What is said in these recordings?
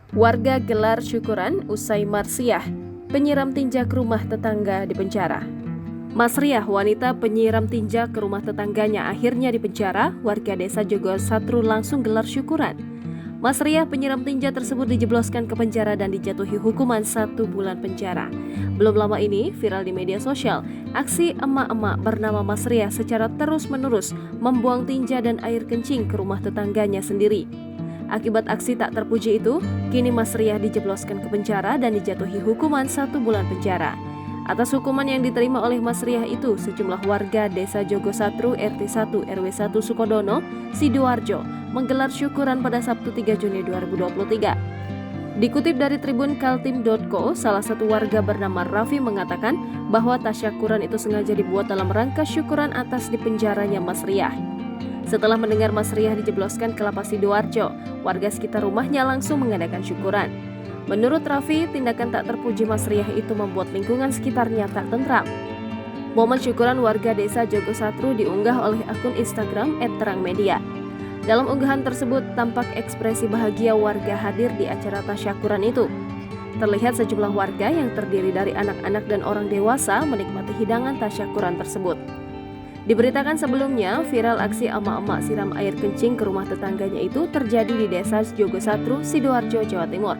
Warga gelar syukuran usai marsiah, penyiram tinja ke rumah tetangga dipenjara. Masriah, wanita penyiram tinja ke rumah tetangganya, akhirnya dipenjara. Warga desa Jogosatru langsung gelar syukuran. Masriah penyiram tinja tersebut dijebloskan ke penjara dan dijatuhi hukuman 1 bulan penjara. Belum lama ini, viral di media sosial, aksi emak-emak bernama Masriah secara terus-menerus membuang tinja dan air kencing ke rumah tetangganya sendiri. Akibat aksi tak terpuji itu, kini Masriah dijebloskan ke penjara dan dijatuhi hukuman 1 bulan penjara. Atas hukuman yang diterima oleh Masriah itu, sejumlah warga desa Jogosatru RT 1 RW 1 Sukodono, Sidoarjo, menggelar syukuran pada Sabtu 3 Juni 2023. Dikutip dari Tribun Kaltim.co, salah satu warga bernama Raffi mengatakan bahwa tasyakuran itu sengaja dibuat dalam rangka syukuran atas dipenjaranya Masriah. Setelah mendengar Masriah dijebloskan ke lapas Sidoarjo, warga sekitar rumahnya langsung mengadakan syukuran. Menurut Raffi, tindakan tak terpuji Masriah itu membuat lingkungan sekitarnya tak tentram. Momen syukuran warga desa Jogosatru diunggah oleh akun Instagram @terangmedia. Dalam unggahan tersebut, tampak ekspresi bahagia warga hadir di acara tasyakuran itu. Terlihat sejumlah warga yang terdiri dari anak-anak dan orang dewasa menikmati hidangan tasyakuran tersebut. Diberitakan sebelumnya, viral aksi emak-emak siram air kencing ke rumah tetangganya itu terjadi di desa Jogosatru, Sidoarjo, Jawa Timur.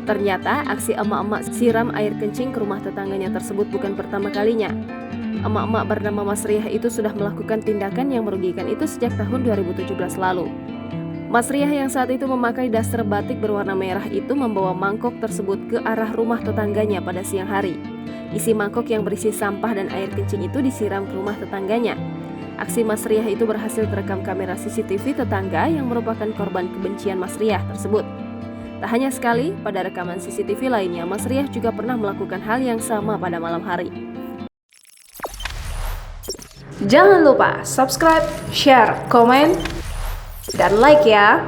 Ternyata aksi emak-emak siram air kencing ke rumah tetangganya tersebut bukan pertama kalinya. Emak-emak bernama Masriah itu sudah melakukan tindakan yang merugikan itu sejak tahun 2017 lalu. Masriah yang saat itu memakai daster batik berwarna merah itu membawa mangkok tersebut ke arah rumah tetangganya pada siang hari. Isi mangkok yang berisi sampah dan air kencing itu disiram ke rumah tetangganya. Aksi Masriah itu berhasil terekam kamera CCTV tetangga yang merupakan korban kebencian Masriah tersebut. Tak hanya sekali, pada rekaman CCTV lainnya, Masriah juga pernah melakukan hal yang sama pada malam hari. Jangan lupa subscribe, share, komen, dan like ya!